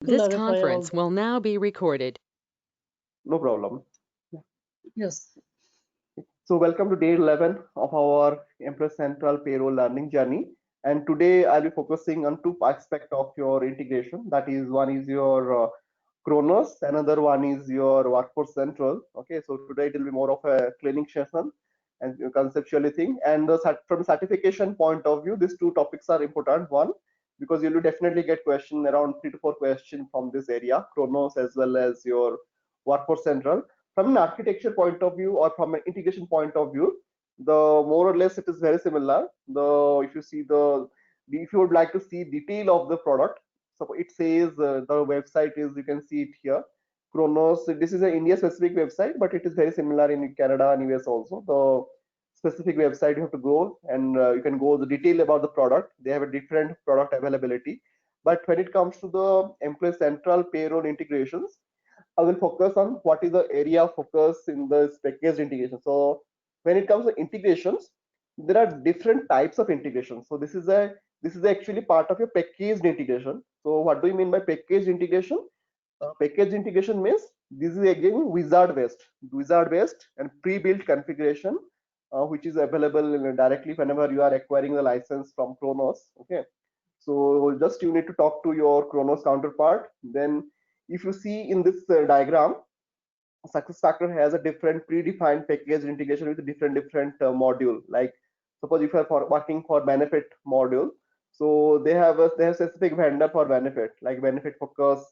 This clarify about conference will now be recorded. No problem. yes. So welcome to day 11 of our Employee Central Payroll Learning Journey. And today I'll be focusing on two aspects of your integration. That is, one is your Kronos, another one is your Workforce Central. Okay, so today it will be more of a clinic session and conceptually thing. And from certification point of view, these two topics are important. One, because you will definitely get question around 3 to 4 questions from this area, Kronos as well as your Workforce Central. From an architecture point of view or from an integration point of view, the more or less it is very similar. The if you see if you would like to see detail of the product, so it says the website is, you can see it here, Kronos. This is an India specific website, but it is very similar in Canada and US also. The specific website you have to go, and you can go the detail about the product. They have a different product availability. But when it comes to the Employee Central payroll integrations, I will focus on what is the area of focus in the packaged integration. So when it comes to integrations, there are different types of integration. So this is actually part of your packaged integration. So what do you mean by packaged integration? Packaged integration means this is again wizard based and pre-built configuration, which is available directly whenever you are acquiring the license from Kronos. Okay, so just you need to talk to your Kronos counterpart. Then if you see in this diagram, SuccessFactors has a different predefined package integration with different module. Like suppose if you are working for benefit module, so they have specific vendor for benefit, like benefit focus,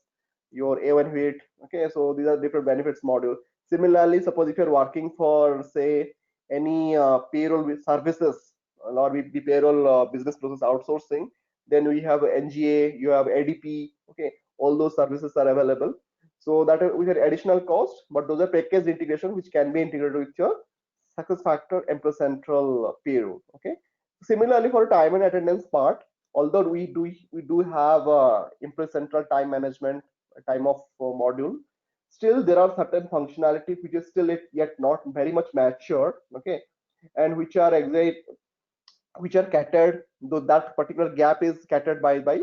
your A1 hit. Okay, so these are different benefits module. Similarly, suppose if you are working for say any payroll with services or with the payroll business process outsourcing, then we have NGA, you have ADP. Okay, all those services are available. So that is with an additional cost, but those are packaged integration which can be integrated with your SuccessFactors Employee Central payroll. Okay. Similarly, for time and attendance part, although we do have Employee Central time management time of module, still there are certain functionality which is still yet not very much matured. Okay, and which are catered, though that particular gap is catered by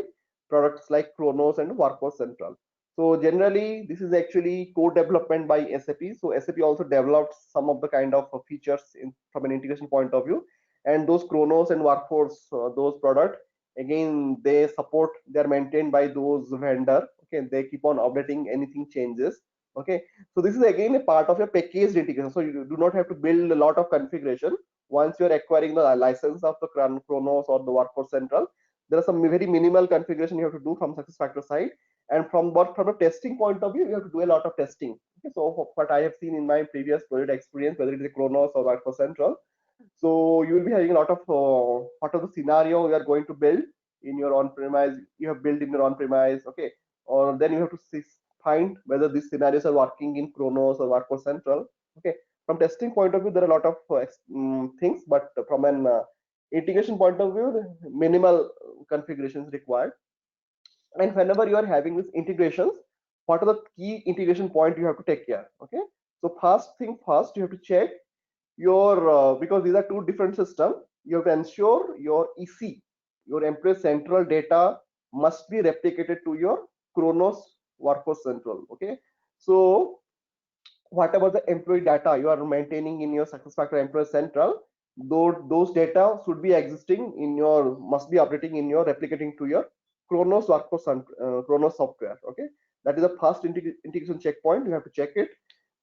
products like Kronos and Workforce Central. So generally, this is actually co-development by SAP. So SAP also developed some of the kind of features from an integration point of view, and those Kronos and Workforce, those product, again they are maintained by those vendor. Okay, they keep on updating anything changes. Okay, so this is again a part of your packaged integration. So you do not have to build a lot of configuration once you're acquiring the license of the Kronos or the Workforce Central. There are some very minimal configuration you have to do from SuccessFactors side, and from a testing point of view, you have to do a lot of testing. Okay, so what I have seen in my previous project experience, whether it is a Kronos or Workforce Central, so you will be having a lot of what are the scenario you are going to build in your on-premise, you have built in your on-premise. Okay, or then you have to find whether these scenarios are working in Kronos or Workforce Central. Okay, from testing point of view, there are a lot of things, but from an integration point of view, minimal configurations required. And whenever you are having these integrations, what are the key integration point you have to take care? Okay, so first thing first, you have to check your because these are two different systems, you have to ensure your EC, your Employee Central data must be replicated to your Kronos Workforce Central. Okay, so whatever the employee data you are maintaining in your SuccessFactors Employee Central, those data should be existing in your, must be updating in your, replicating to your Kronos Workforce Kronos software. Okay, that is the first integration checkpoint. You have to check it.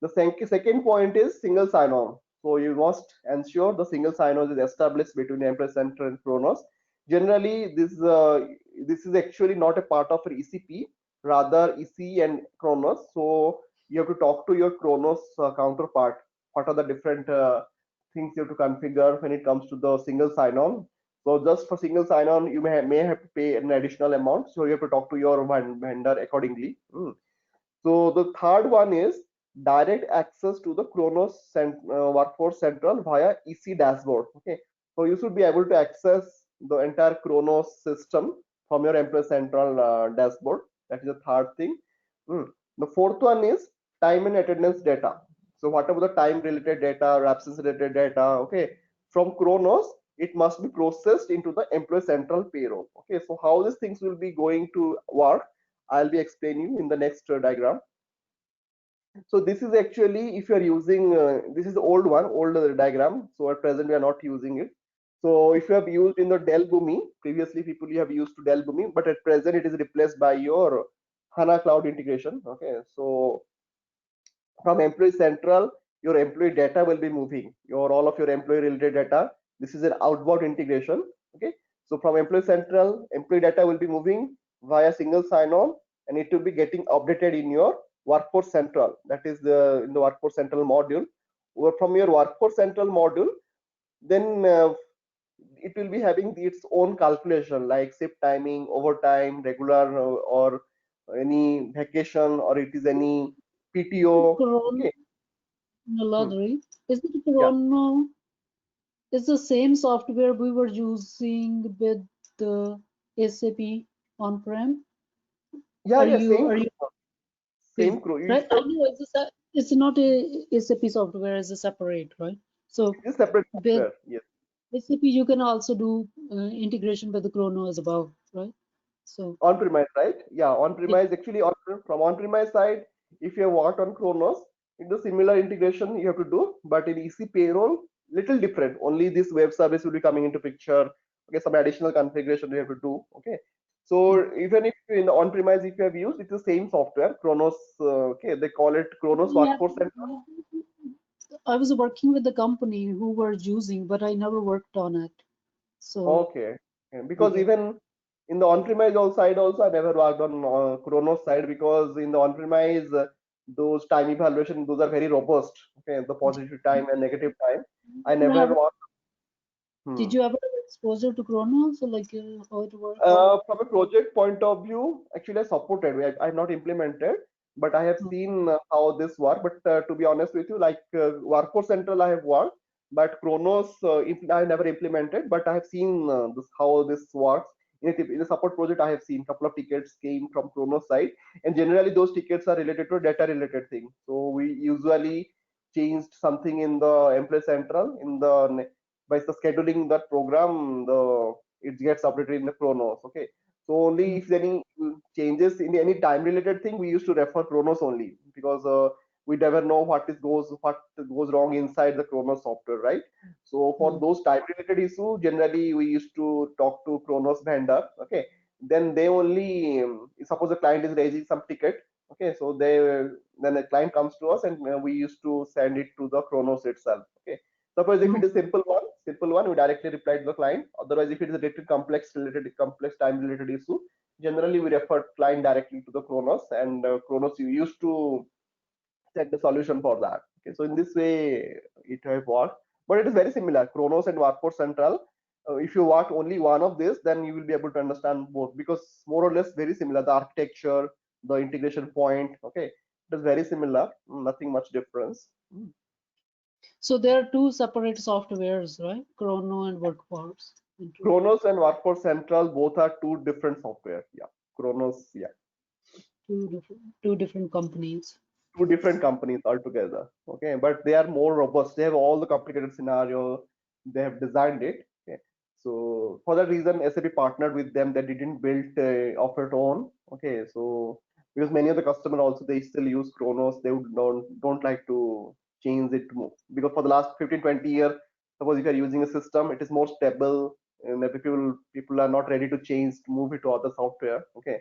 The second point is single sign-on. So you must ensure the single sign-on is established between Employee Central and Kronos. Generally, this is actually not a part of ECP, rather EC and Kronos. So you have to talk to your Kronos counterpart. What are the different things you have to configure when it comes to the single sign-on? So just for single sign-on, you may have to pay an additional amount. So you have to talk to your vendor accordingly. So the third one is direct access to the Kronos Workforce Central via EC dashboard. Okay, so you should be able to access the entire Kronos system from your Employee Central dashboard. That is the third thing. The fourth one is time and attendance data. So whatever the time related data or absence related data, okay, from Kronos, it must be processed into the Employee Central payroll. Okay, so how these things will be going to work, I'll be explaining you in the next diagram. So this is actually, if you are using, this is the old one, old diagram. So at present we are not using it. So if you have used in the Dell Boomi, previously people you have used to Dell Boomi, but at present it is replaced by your HANA Cloud integration. Okay, so from Employee Central, your employee data will be moving. Your all of your employee related data. This is an outbound integration. Okay, so from Employee Central, employee data will be moving via single sign-on, and it will be getting updated in your Workforce Central. That is the in the Workforce Central module. Or from your Workforce Central module, then it will be having its own calculation like shift timing, overtime, regular or any vacation, or it is any PTO. Chrono, Okay. Hmm. Ladri, is it Yeah. Chrono? It's the same software we were using with the SAP on-prem. Yeah. Are Yeah. you Same. are you Same same? crew. Right? I know it's not a SAP software, it's a separate, right? So It is separate with software. Yes. SAP you can also do integration with the Chrono as above, right? So On premise, right? Yeah. On yeah, premise. Actually, from on premise side, if you have worked on Kronos, it's a similar integration you have to do. But in EC payroll, little different. Only this web service will be coming into picture. Okay. Some additional configuration you have to do. Okay. yeah. So even if in the on-premise, if you have used, it's the same software, Kronos. Okay, they call it Kronos Yeah, Workforce Center. I was working with the company who were using, but I never worked on it. So Okay. Yeah, because yeah, even in the on-premise side also, I never worked on Kronos side, because in the on-premise, those time evaluation, those are very robust. Okay, the positive time and negative time. I you never have worked. did Hmm. you ever have exposure to Chronos? So like how it work? How it From a project point of view, actually I supported. I have not implemented, but I have no. seen how this work. But to be honest with you, like Workforce Central, I have worked, but Kronos, I have never implemented. But I have seen how this works. In a support project, I have seen couple of tickets came from Kronos side, and generally those tickets are related to data related thing. So we usually changed something in the Employee Central in the by the scheduling that program, the it gets updated in the Kronos. Okay, so only Mm. if any changes in any time related thing, we used to refer Kronos only, because we never know what goes wrong inside the Kronos software, right? So for Mm. those time related issue, generally we used to talk to Kronos vendor. Okay, then they only suppose the client is raising some ticket. Okay, so then the client comes to us, and we used to send it to the Kronos itself. Okay, suppose if it Mm. is simple one, we directly reply to the client. Otherwise, if it is a little complex time related issue, generally we refer client directly to the Kronos, and Kronos you used to set the solution for that. Okay, so in this way it have worked, but it is very similar. Kronos and Workforce Central. If you work only one of this, then you will be able to understand both, because more or less very similar. The architecture, the integration point. Okay, it is very similar. Nothing much difference. So there are two separate softwares, right? Chrono and Workforce. Kronos and Workforce Central both are two different software. Yeah, Kronos, yeah, Two different companies. two different companies altogether. Okay, but they are more robust. They have all the complicated scenario. They have designed it. Okay, so for that reason, SAP partnered with them. They didn't build of its own. Okay, so because many of the customer also they still use Kronos. They would don't like to change it to move, because for the last 15-20 years, suppose if you are using a system, it is more stable, and the people are not ready to change to move it to other software. Okay,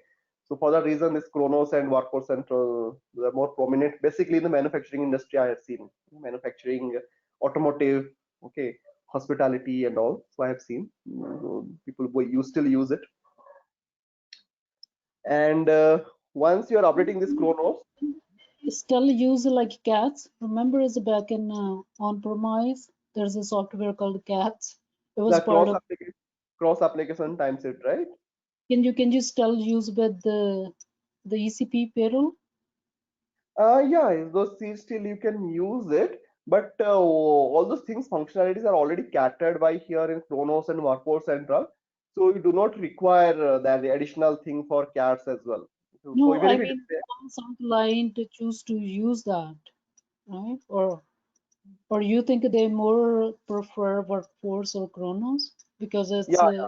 so for that reason, this Kronos and Workforce Central are more prominent. Basically, in the manufacturing industry, I have seen manufacturing, automotive, okay, hospitality, and all. So I have seen people you still use it. And once you are updating this Kronos, Still use like CATS. Remember, is back in on-premise. There's a software called CATS. It was the part of. cross application times it, right? Can you still use with the ECP payroll? Yeah, those seeds still you can use it, but all those things functionalities are already catered by here in Kronos and Workforce Central, so you do not require that additional thing for cats as well. So No, even I if it is mean there, some client choose to use that, right? Or you think they more prefer Workforce or Chronos because it's yeah,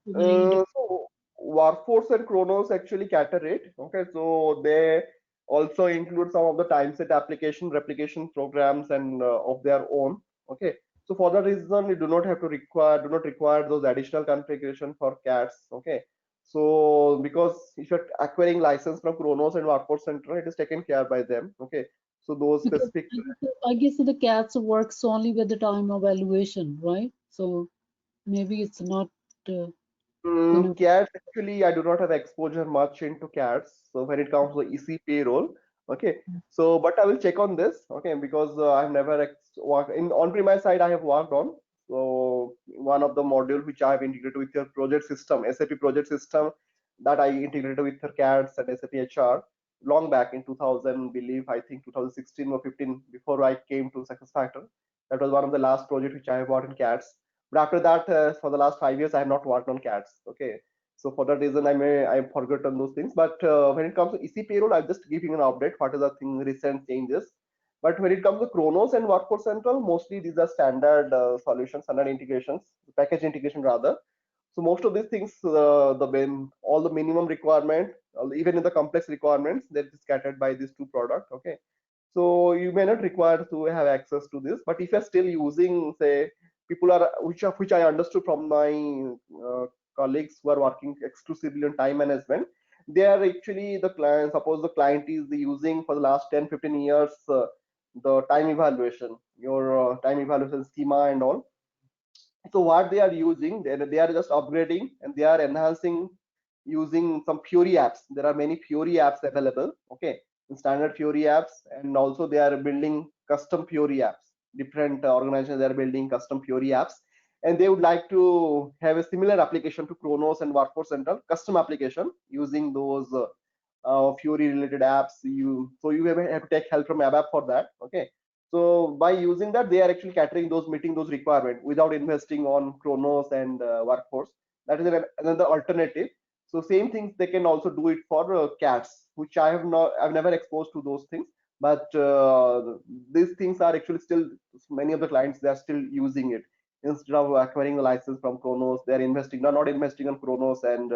made. so Workforce and Chronos actually cater it. Okay, so they also include some of the time set application replication programs and of their own. Okay, so for that reason, you do not require those additional configuration for CATs. Okay, so because if you're acquiring license from Chronos and Workforce Center, it is taken care by them. Okay, so those Because specific I guess the cats works only with the time of evaluation, right? So maybe it's not gonna. CATs, actually, I do not have exposure much into CATs. So when it comes to EC payroll, okay. So, but I will check on this, okay, because I've never worked in on-premise side. I have worked on. So one of the module which I have integrated with your project system, SAP project system, that I integrated with your CATs and SAP HR long back in 2000, believe I think 2016 or 15, before I came to SuccessFactors. That was one of the last project which I have worked in CATs. But after that, for the last 5 years, I have not worked on CATs. Okay, so for that reason, I forgotten those things. But when it comes to EC payroll, I'll just giving an update. What are the recent changes? But when it comes to Chronos and Workforce Central, mostly these are standard solutions, standard integrations, package integration rather. So most of these things, all the minimum requirement, even in the complex requirements, that is scattered by these two products. Okay, so you may not require to have access to this, but if you're still using, say, people are which I understood from my colleagues who are working exclusively on time management, they are actually the client. Suppose the client is using for the last 10-15 years the time evaluation, your time evaluation schema and all. So what they are using, they are just upgrading and they are enhancing using some Fiori apps. There are many Fiori apps available, okay, standard Fiori apps, and also they are building custom Fiori apps. Different organizations, they are building custom Fiori apps, and they would like to have a similar application to Chronos and Workforce Central, custom application using those Fiori related apps. You have to take help from ABAP for that, okay. So by using that, they are actually catering those, meeting those requirements without investing on Chronos and Workforce. That is another alternative. So same things they can also do it for CATs, which I've never exposed to those things. But these things are actually still, many of the clients, they are still using it instead of acquiring the license from Chronos. They are investing, not investing on Chronos and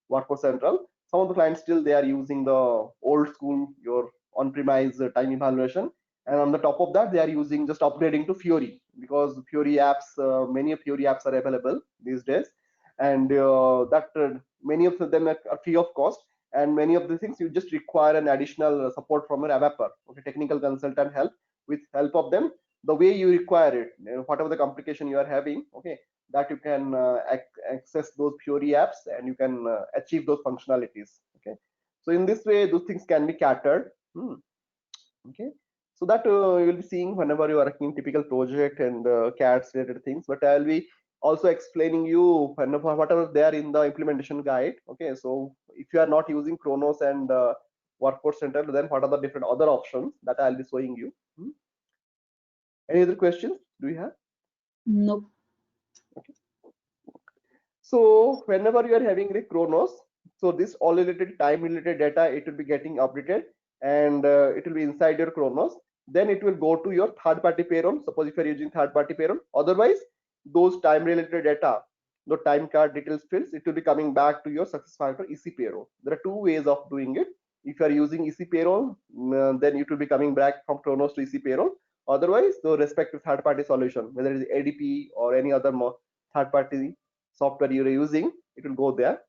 Workforce Central. Some of the clients still they are using the old school, your on-premise time evaluation, and on the top of that they are using, just upgrading to Fiori, because Fiori apps, many of Fiori apps are available these days, and that many of them are free of cost, and many of the things you just require an additional support from your ABAPer, okay, technical consultant help. With help of them, the way you require it, whatever the complication you are having, okay, that you can access those Fiori apps and you can achieve those functionalities, okay. So in this way those things can be catered. Okay, so that you will be seeing whenever you are working typical project and CATs related things, but I'll be also explaining you whenever whatever they are in the implementation guide. Okay, so if you are not using Chronos and Workforce Center, then what are the different other options that I'll be showing you. Any other questions do you have? Nope. Okay, so whenever you are having the Chronos, so this all related time related data, it will be getting updated, and it will be inside your Chronos. Then it will go to your third party payroll. Suppose if you are using third party payroll, otherwise those time related data, the time card details fields, it will be coming back to your SuccessFactors EC payroll. There are two ways of doing it. If you are using EC payroll, then it will be coming back from Chronos to EC payroll. Otherwise, the respective third party solution, whether it is ADP or any other third party software you're using, it will go there.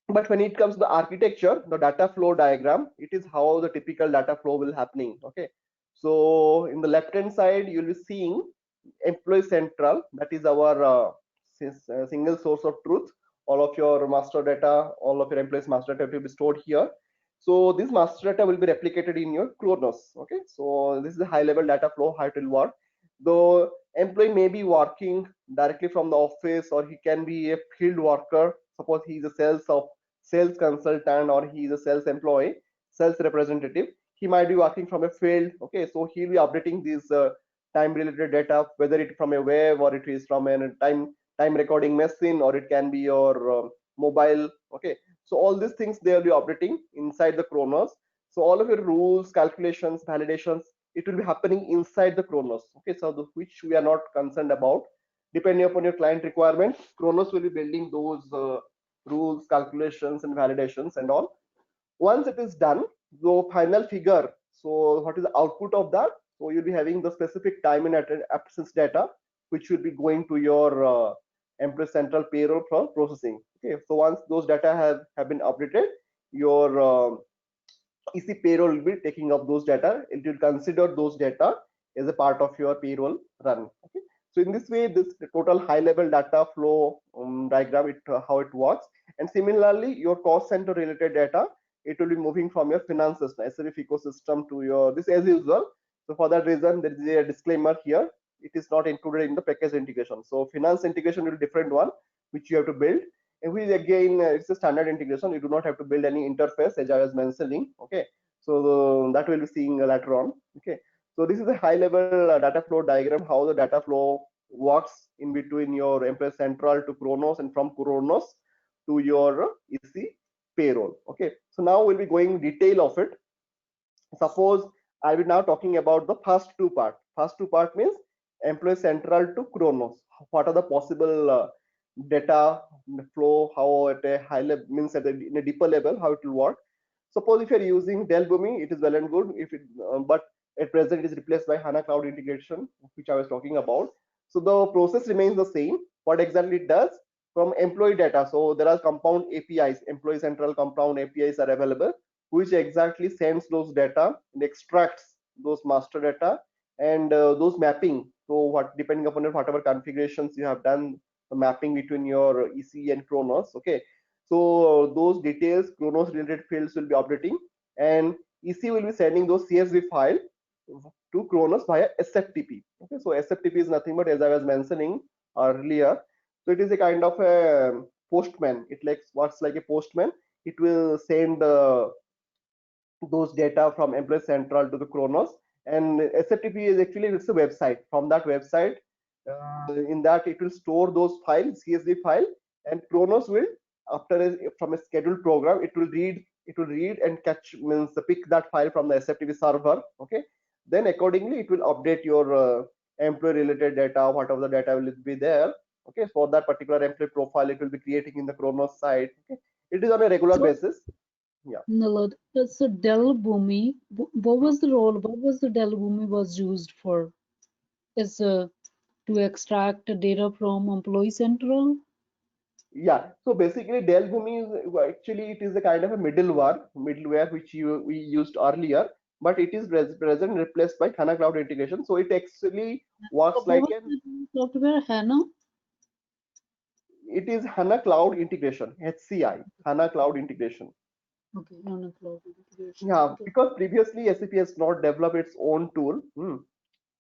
But when it comes to the architecture, the data flow diagram, it is how the typical data flow will happening. Okay, so in the left hand side you'll be seeing employee central, that is our single source of truth. All of your master data, all of your employees master data will be stored here. So this master data will be replicated in your Chronos. Okay, so this is a high level data flow, how it will work. The employee may be working directly from the office, or he can be a field worker. Suppose he is a sales consultant, or he is a sales employee, sales representative. He might be working from a field. Okay, so he'll be updating these time related data, whether it from a web or it is from a time recording machine, or it can be your mobile. Okay, so all these things they will be updating inside the Chronos. So all of your rules, calculations, validations, it will be happening inside the Chronos. Okay, so which we are not concerned about. Depending upon your client requirements, Chronos will be building those rules, calculations, and validations and all. Once it is done, the final figure, so what is the output of that? So you'll be having the specific time and absence data, which will be going to your employee central payroll for processing. Okay, so once those data have been updated, your EC payroll will be taking up those data. It will consider those data as a part of your payroll run. Okay. So in this way, this total high-level data flow diagram, how it works. And similarly, your cost center related data, it will be moving from your finance system, SAP ecosystem to your this as usual. So for that reason, there is a disclaimer here. It is not included in the package integration. So finance integration will be different one, which you have to build. And which again, it's a standard integration. You do not have to build any interface, as I was mentioning. Okay, so that we'll be seeing later on. Okay, so this is a high level data flow diagram, how the data flow works in between your employee central to Kronos, and from Kronos to your EC payroll. Okay, so now we'll be going detail of it. Suppose I will now talking about the first two part. First two part means employee central to Kronos. What are the possible data flow? How at a high level means in a deeper level how it will work. Suppose if you are using Dell Boomi, it is well and good. If it, but at present it is replaced by HANA Cloud Integration, which I was talking about. So the process remains the same. What exactly it does from employee data? So there are compound APIs, employee central compound APIs are available, which exactly sends those data and extracts those master data and those mapping. So what depending upon whatever configurations you have done, the mapping between your EC and Kronos. Okay, so those details, Kronos related fields will be updating, and EC will be sending those CSV file to Kronos via SFTP. Okay, so SFTP is nothing but, as I was mentioning earlier, so it is a kind of a postman. It like what's like a postman. It will send those data from Employee Central to the Kronos, and SFTP is actually it's a website. From that website, in that it will store those files, CSV file, and Kronos will from a scheduled program it will read and catch means pick that file from the SFTP server. Okay, then accordingly it will update your employee related data, whatever the data will be there. Okay, for that particular employee profile it will be creating in the Kronos site. Okay, it is on a regular basis. Yeah. Nalad, so Dell Boomi, what was the role? What was the Dell Boomi was used for? Is to extract data from Employee Central? Yeah, so basically Dell Boomi is actually it is a kind of a middleware which we used earlier, but it is present replaced by HANA Cloud Integration. So it actually works What like was the software? HANA? it is HANA Cloud Integration, HCI, HANA Cloud Integration. Okay, HANA Cloud Integration. Yeah, Okay. because previously SAP has not developed its own tool.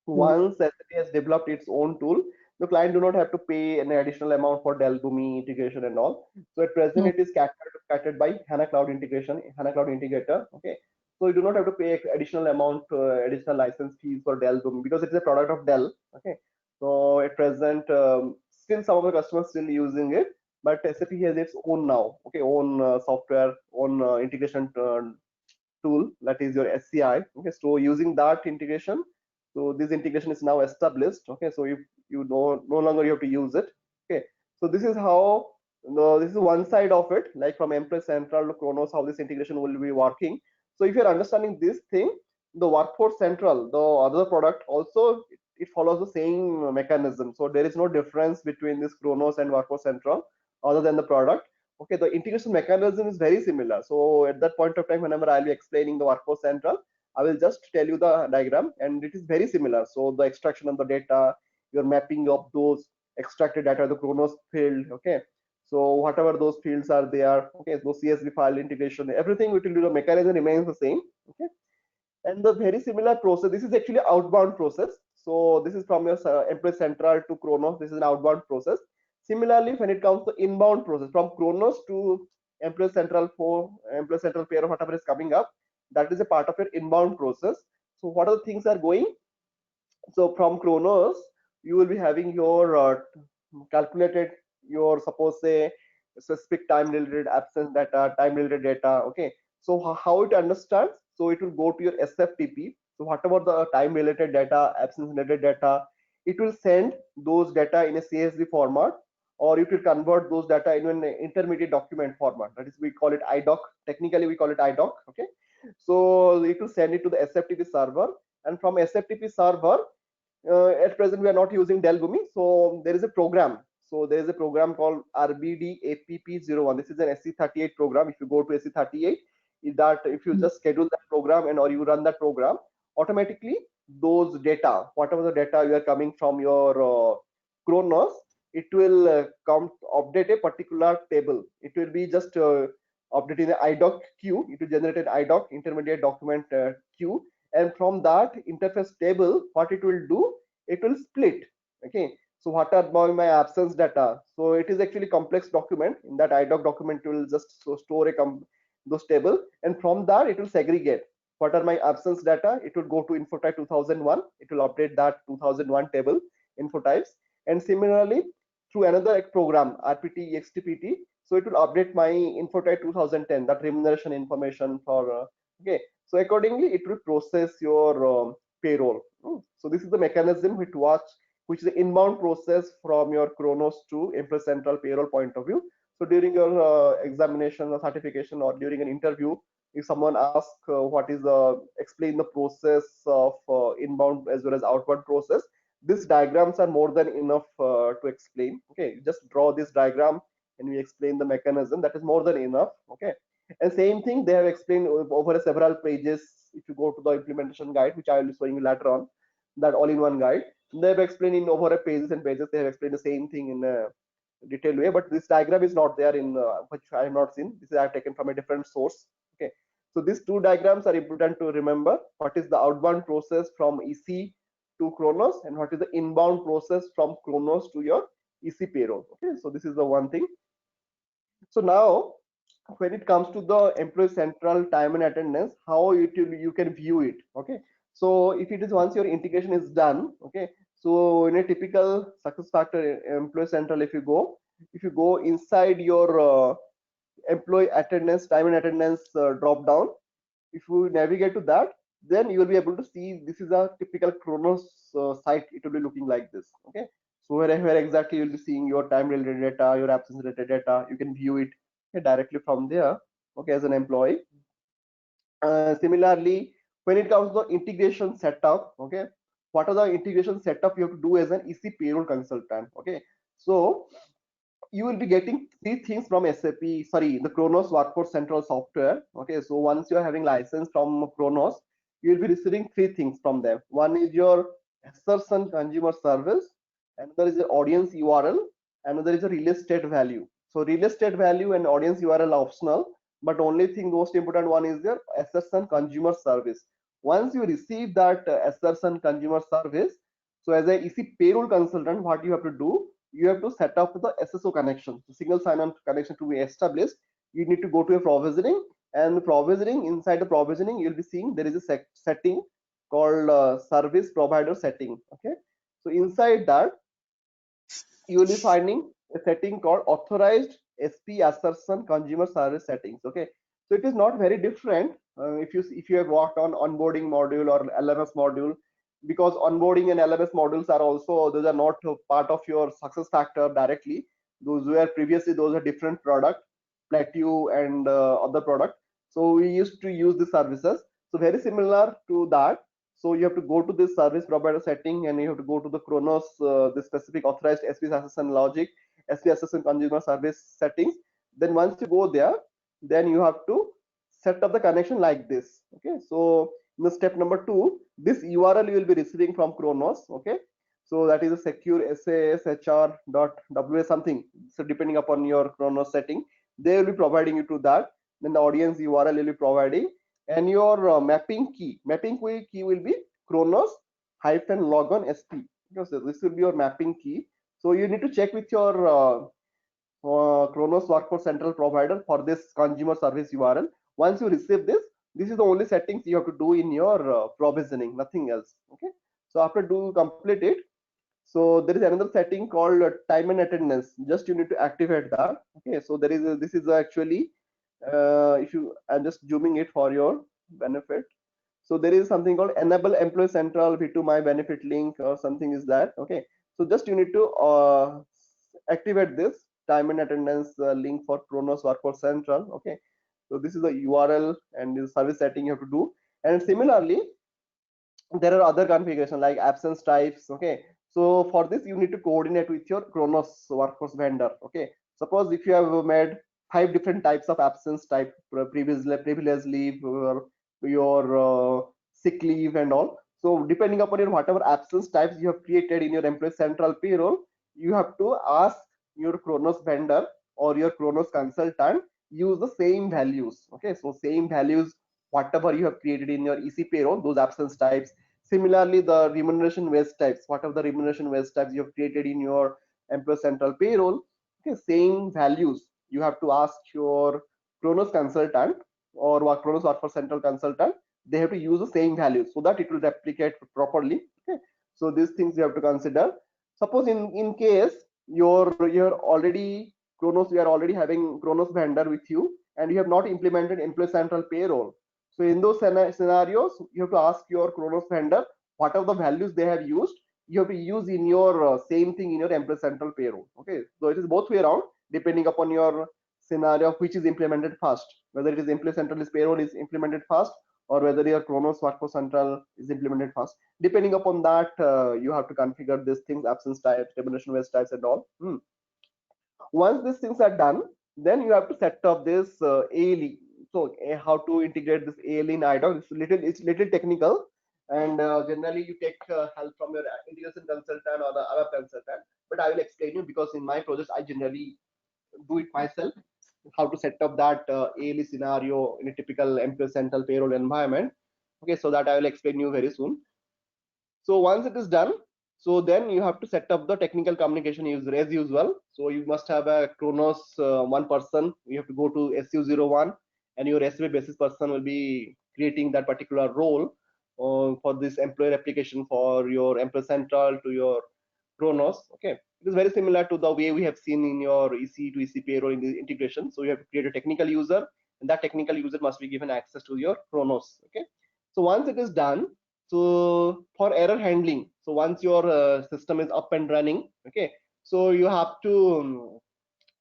Once SAP has developed its own tool, the client do not have to pay an additional amount for Dell Boomi integration and all. So at present, it is catered by HANA Cloud Integration, HANA Cloud Integrator. Okay, so you do not have to pay additional amount, additional license fees for Dell Boomi because it is a product of Dell. Okay, so at present, still some of the customers still using it, but SAP has its own now. Okay, own software, own integration tool, that is your SCI. Okay, so using that integration, so this integration is now established. Okay, so you no longer you have to use it. Okay, so this is how this is one side of it, like from Employee Central to Kronos, how this integration will be working. So if you're understanding this thing, the Workforce Central, the other product also, it follows the same mechanism. So there is no difference between this Kronos and Workforce Central other than the product. Okay, the integration mechanism is very similar. So at that point of time, whenever I'll be explaining the Workforce Central, I will just tell you the diagram, and it is very similar. So the extraction of the data, your mapping of those extracted data, the Kronos field. Okay, so whatever those fields are there, okay, those CSV file integration, everything which will do, the mechanism remains the same. Okay, and the very similar process. This is actually outbound process. So this is from your Employee Central to Kronos. This is an outbound process. Similarly, when it comes to inbound process from Kronos to Employee Central for Employee Central pair or whatever is coming up, that is a part of your inbound process. So what are the things are going? So from Kronos, you will be having your calculated your suppose say specific time related absence data, time related data. Okay, so how it understands? So it will go to your SFTP. So whatever the time related data, absence related data, it will send those data in a CSV format or it will convert those data in an intermediate document format. That is, we call it IDOC. Technically, we call it IDOC. Okay, so it will send it to the SFTP server, and from SFTP server, at present we are not using Dell Boomi, so there is a program. So there is a program called RBD APP01. This is an SC38 program. If you go to SC38, that if you just schedule that program and or you run that program, automatically those data, whatever the data you are coming from your Kronos, it will come update a particular table. It will be just updating the IDOC queue. It will generate an IDOC intermediate document queue, and from that interface table, what it will do, it will split. Okay, so what are my absence data? So it is actually complex document. In that IDOC document, it will just store those table, and from that it will segregate what are my absence data. It will go to info type 2001. It will update that 2001 table info types, and similarly through another program RPT EXTPT, so it will update my info type 2010, that remuneration information for okay. So accordingly it will process your payroll. So this is the mechanism which is the inbound process from your Kronos to Employee Central payroll point of view. So during your examination or certification or during an interview, if someone asks what is explain the process of inbound as well as outbound process, these diagrams are more than enough to explain. Okay, you just draw this diagram and we explain the mechanism, that is more than enough. Okay, and same thing they have explained over several pages. If you go to the implementation guide, which I will be showing you later on, that all-in-one guide, they have explained in over pages and pages. They have explained the same thing in a detailed way, but this diagram is not there in which I have not seen. This is I have taken from a different source. Okay, so these two diagrams are important to remember. What is the outbound process from EC to Kronos, and what is the inbound process from Kronos to your EC payroll. Okay, so this is the one thing. So now when it comes to the Employee Central time and attendance, how you can view it. Okay, so if it is once your integration is done, okay, so in a typical success factor Employee Central, if you go inside your employee attendance, time and attendance drop down, if you navigate to that, then you will be able to see this is a typical Kronos site. It will be looking like this. Okay, so where exactly you'll be seeing your time related data, your absence related data, you can view it, okay, directly from there. Okay, as an employee. Similarly, when it comes to the integration setup, okay, what are the integration setup you have to do as an EC payroll consultant? Okay, so you will be getting three things from SAP, sorry, the Kronos Workforce Central software. Okay, so once you are having license from Kronos, you will be receiving three things from them. One is your assertion consumer service, another is the audience URL, another is a real estate value. So real estate value and audience URL are optional, but only thing most important one is their assertion consumer service. Once you receive that assertion consumer service, so as a EC payroll consultant, what you have to do, you have to set up the SSO connection. So single sign-on connection to be established. You need to go to a provisioning, and provisioning, inside the provisioning, you'll be seeing there is a setting called service provider setting. Okay, so inside that you will be finding a setting called authorized SP assertion consumer service settings. Okay, so it is not very different if you have worked on onboarding module or LMS module, because onboarding and LMS modules are also, those are not part of your success factor directly. Those were previously, those are different product, Plateau and other product. So we used to use the services. So very similar to that. So you have to go to this service provider setting, and you have to go to the Kronos, the specific authorized SP assistant logic, SP assistant consumer service settings. Then once you go there, then you have to set up the connection like this. Okay, so in the step number 2, this URL you will be receiving from Kronos. Okay, so that is a secure sashr.wa something. So depending upon your Kronos setting, they will be providing you to that. Then the audience URL will be providing, and your mapping key will be Kronos hyphen logon sp. Okay, so this will be your mapping key. So you need to check with your Kronos Workforce Central provider for this consumer service URL. Once you receive this, this is the only settings you have to do in your provisioning, nothing else. Okay, so after complete it, so there is another setting called time and attendance. Just you need to activate that. Okay, so there is this is actually if you, I'm just zooming it for your benefit. So there is something called enable employee central v2 my benefit link or something is that. Okay, so just you need to activate this time and attendance link for Kronos Workforce Central. Okay, so this is the URL and the service setting you have to do. And similarly, there are other configuration like absence types. Okay, so for this you need to coordinate with your Kronos Workforce vendor. Okay, suppose if you have made 5 different types of absence type, privilege leave, your sick leave and all. So depending upon your whatever absence types you have created in your employee central payroll, you have to ask your Kronos vendor or your Kronos consultant use the same values. Okay, so same values whatever you have created in your EC payroll, those absence types. Similarly, the remuneration waste types, whatever the remuneration waste types you have created in your employee central payroll, okay, same values you have to ask your Kronos consultant or Kronos Workforce Central consultant. They have to use the same values so that it will replicate properly. Okay, so these things you have to consider. Suppose in case you're already Kronos, you are already having Kronos vendor with you, and you have not implemented employee central payroll. So in those scenarios, you have to ask your Kronos vendor what are the values they have used. You have to use in your same thing in your employee central payroll. Okay, so it is both way around depending upon your scenario of which is implemented first, whether it is employee central payroll is implemented first or whether your Kronos Workforce Central is implemented first. Depending upon that, you have to configure these things, absence types, remuneration waste types, and all. Once these things are done, then you have to set up this ALE. So how to integrate this ALE in IDOC? It's little technical, and generally you take help from your integration consultant or the other consultant. But I will explain you because in my projects I generally do it myself. How to set up that ALE scenario in a typical employee central payroll environment. Okay, so that I will explain you very soon. So once it is done, so then you have to set up the technical communication user as usual. So you must have a Kronos one person. You have to go to SU01, and your SAP basis person will be creating that particular role for this employer application for your employee central to your Kronos. Okay, it is very similar to the way we have seen in your EC to EC payroll in the integration. So you have to create a technical user, and that technical user must be given access to your Kronos. Okay, so once it is done, so for error handling, so once your system is up and running, okay, so you have to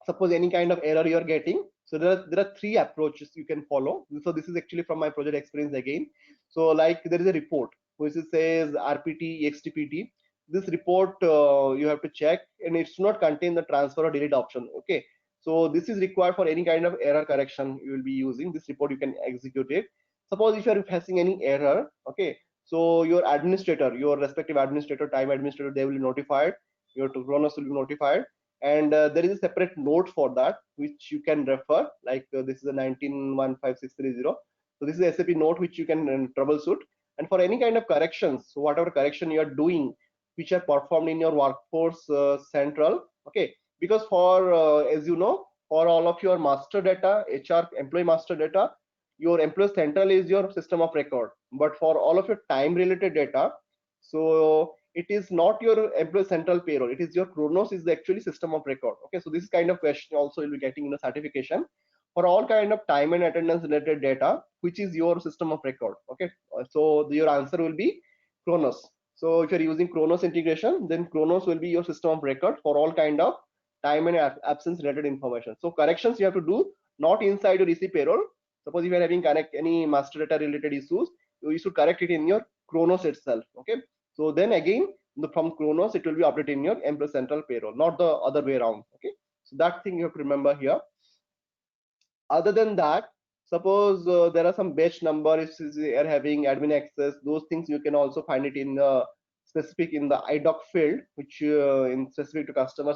suppose any kind of error you are getting. So there are 3 approaches you can follow. So this is actually from my project experience again. So like there is a report which says RPT XTPT. This report you have to check, and it should not contain the transfer or delete option. Okay, so this is required for any kind of error correction you will be using. This report you can execute it. Suppose if you are facing any error, okay, so your administrator, your respective administrator, time administrator, they will be notified. Your Kronos will be notified, and there is a separate note for that which you can refer, like this is a 1915630. So this is a SAP note which you can troubleshoot. And for any kind of corrections, so whatever correction you are doing which are performed in your workforce central, okay, because for as you know, for all of your master data, HR employee master data, your employee central is your system of record. But for all of your time related data, so it is not your employee central payroll, it is your Kronos is the actually system of record. Okay, so this is kind of question also you'll be getting in the certification. For all kind of time and attendance related data, which is your system of record? Okay, so your answer will be Kronos. So if you're using Kronos integration, then Kronos will be your system of record for all kind of time and absence related information. So corrections you have to do not inside your EC payroll. Suppose if you are having connect any master data related issues, you should correct it in your Kronos itself. Okay, so then again from Kronos it will be updated in your employee central payroll, not the other way around. Okay, so that thing you have to remember here. Other than that, suppose there are some batch number if you are having admin access, those things you can also find it in the specific in the IDOC field, which in specific customer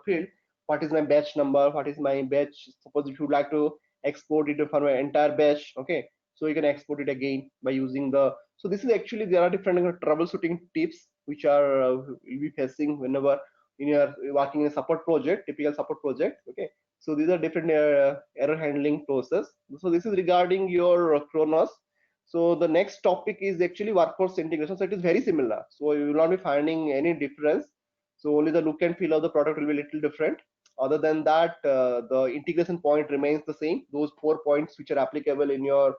field. What is my batch number? What is my batch? Suppose if you like to export it from an entire batch, okay, so you can export it again by using the. So this is actually there are different troubleshooting tips which are you'll be facing whenever in your working in a support project, typical support project. Okay, so these are different error handling process. So this is regarding your Kronos. So the next topic is actually workforce integration. So it is very similar. So you will not be finding any difference. So only the look and feel of the product will be a little different. Other than that, the integration point remains the same. Those 4 points which are applicable in your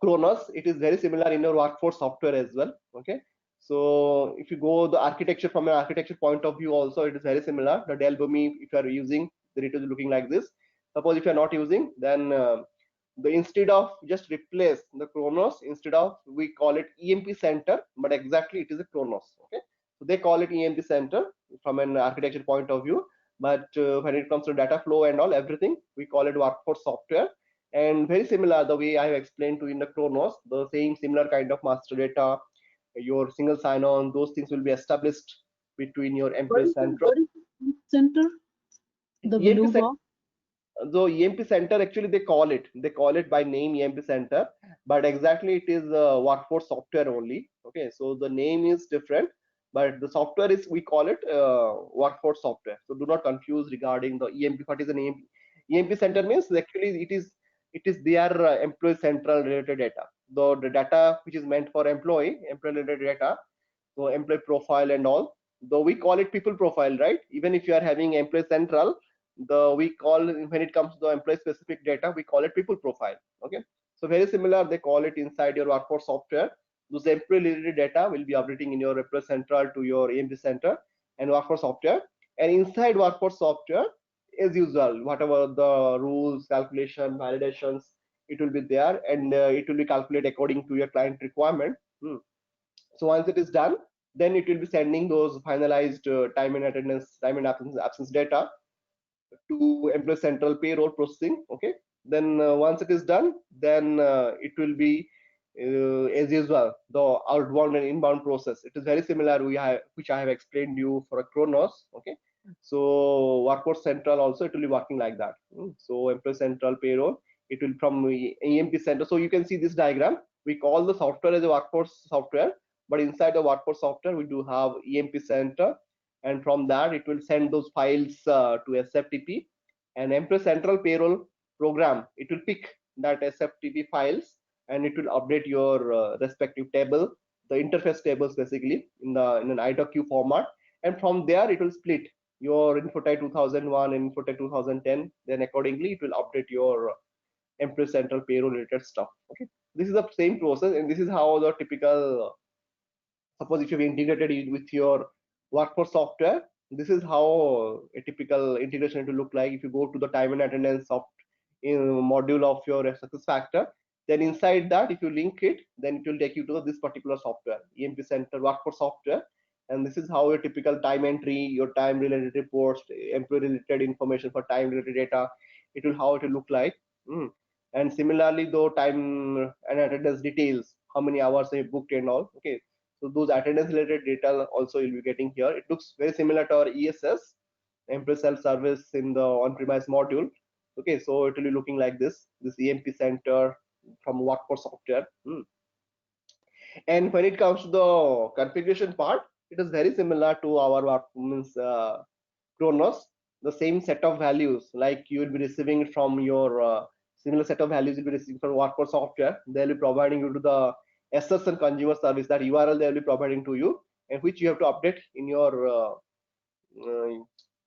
Kronos, it is very similar in your workforce software as well. Okay. So if you go the architecture from an architecture point of view also, it is very similar. The Dell Boomi, if you are using, then it is looking like this. Suppose if you are not using, then the instead of just replace the Kronos, instead of we call it EMP center, but exactly it is a Kronos. Okay, so they call it EMP center from an architecture point of view, but when it comes to data flow and all everything, we call it workforce software. And very similar the way I have explained to in the Kronos, the same similar kind of master data, your single sign-on, those things will be established between your employee central. What is the center? The EMP blue center, box? so EMP center actually they call it by name EMP center, but exactly it is workforce software only. Okay, so the name is different, but the software is we call it workforce software. So do not confuse regarding the EMP. What is an EMP? EMP center means actually it is their employee central related data. The data which is meant for employee related data, so employee profile and all, though we call it people profile, right? Even if you are having employee central, the we call, when it comes to the employee specific data, we call it people profile. Okay, so very similar, they call it inside your workforce software. Those employee related data will be updating in your employee central to your EMP center and workforce software. And inside workforce software, as usual, whatever the rules, calculation, validations, it will be there, and it will be calculated according to your client requirement. So once it is done, then it will be sending those finalized time and attendance, time and absence data to employee central payroll processing. Okay, then once it is done, then it will be as usual the outbound and inbound process. It is very similar, which I have explained you for a Kronos. Okay, so workforce central also it will be working like that. So employee central payroll, it will from EMP center. So you can see this diagram, we call the software as a workforce software, but inside the workforce software we do have EMP center, and from that it will send those files to SFTP, and employee central payroll program, it will pick that SFTP files and it will update your respective table, the interface tables basically in an IDOQ format, and from there it will split your Infotech 2001 and Infotech 2010, then accordingly it will update your employee central payroll related stuff. Okay, this is the same process, and this is how the typical, suppose if you've integrated it with your workforce software, this is how a typical integration to look like. If you go to the time and attendance module of your success factor, then inside that if you link it, then it will take you to this particular software, EMP center workforce software. And this is how your typical time entry, your time related reports, employee related information for time related data, it will how it will look like. And similarly though, time and attendance details, how many hours you booked and all. Okay, so those attendance related data also you'll be getting here. It looks very similar to our ESS, employee self-service in the on-premise module. Okay, so it will be looking like this EMP center from workforce software. And when it comes to the configuration part, it is very similar to our Kronos. The same set of values, like you will be receiving it from your similar set of values you'll be receiving from workforce software. They'll be providing you to the SSN consumer service, that URL they'll be providing to you, and which you have to update in your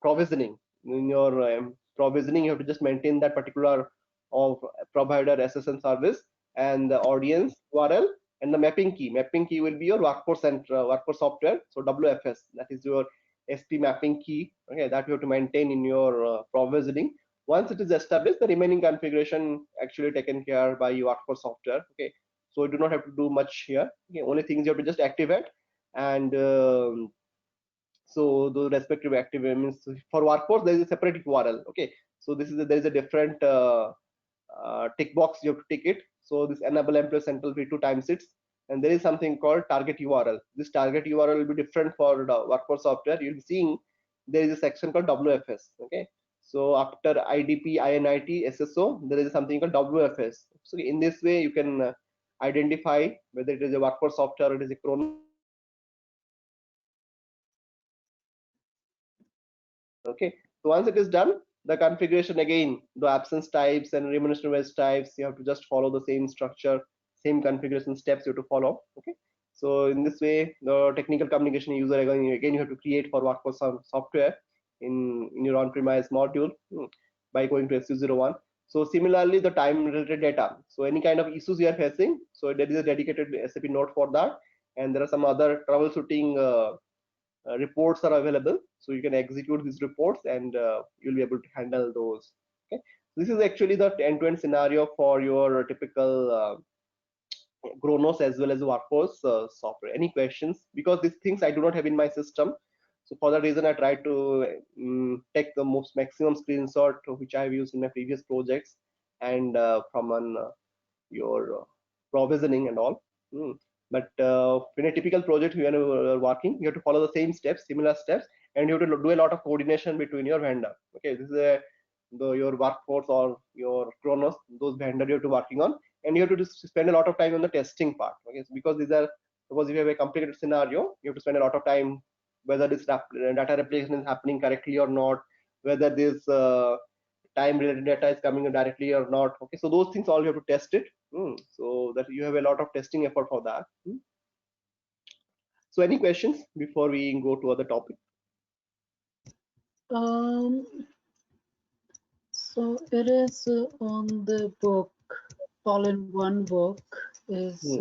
provisioning. In your provisioning, you have to just maintain that particular of provider SSN service and the audience URL and the mapping key. Mapping key will be your workforce center, workforce software. So WFS, that is your SP mapping key. Okay, that you have to maintain in your provisioning. Once it is established, the remaining configuration actually taken care by your workforce software. Okay, so you do not have to do much here. Okay, only things you have to just activate, and so the respective active means for workforce there is a separate URL. Okay, so there is a different tick box you have to tick it. So this enable employee central v2 times it, and there is something called target URL. This target URL will be different for the workforce software. You'll be seeing there is a section called WFS. Okay, so after IDP, INIT, SSO, there is something called WFS. So in this way you can identify whether it is a workforce software or it is a Kronos. Okay, so once it is done, the configuration again, the absence types and remuneration based types, you have to just follow the same structure, same configuration steps you have to follow. Okay, so in this way, the technical communication user again you have to create for workforce software in your on-premise module by going to SU01. So similarly, the time related data. So any kind of issues you are facing, so there is a dedicated SAP node for that. and there are some other troubleshooting reports are available, so you can execute these reports and you'll be able to handle those. Okay, this is actually the end-to-end scenario for your typical Kronos as well as workforce software. Any questions? Because these things I do not have in my system, so for that reason I try to take the most maximum screenshot which I have used in my previous projects and from on your provisioning and all. But in a typical project when you are working, you have to follow the same steps, similar steps, and you have to do a lot of coordination between your vendor. Okay, this is your workforce or your Kronos, those vendor you have to working on, and you have to just spend a lot of time on the testing part. Okay, so because these are, suppose if you have a complicated scenario, you have to spend a lot of time whether this data replication is happening correctly or not, whether this time related data is coming in directly or not. Okay, so those things all you have to test it. So that you have a lot of testing effort for that. So any questions before we go to other topic? So it is on the book, all-in-one book is.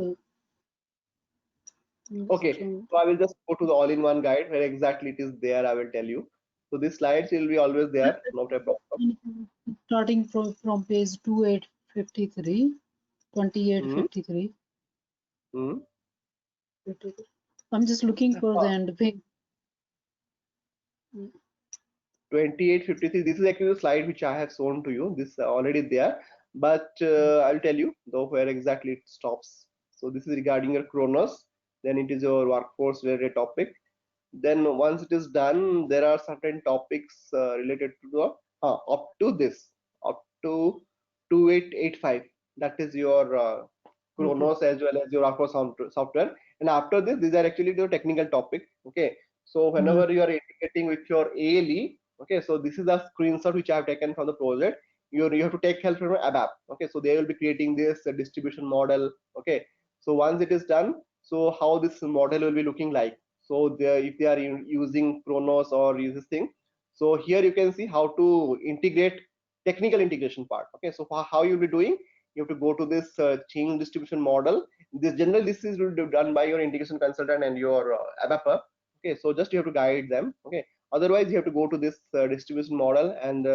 Okay, so I will just go to the all-in-one guide where exactly it is there. I will tell you. So these slides will be always there, not a problem. Starting from page 2853, 2853. I'm just looking for the end page. 2853. This is actually the slide which I have shown to you. This is already there, but I'll tell you though where exactly it stops. So this is regarding your Kronos. Then it is your workforce related topic. Then once it is done, there are certain topics related to the up to this, up to 2885. That is your Kronos as well as your workforce software. And after this, these are actually the technical topic. Okay. So whenever you are integrating with your ALE, okay, so this is a screenshot which I have taken from the project. You have to take help from ABAP. Okay, so they will be creating this distribution model. Okay, so once it is done, so how this model will be looking like. So if they are using Kronos or use this thing, so here you can see how to integrate technical integration part. Okay, so how you'll be doing, you have to go to this chain distribution model. This generally this is will be done by your integration consultant and your ABAPer. Okay, so just you have to guide them. Okay, otherwise you have to go to this distribution model and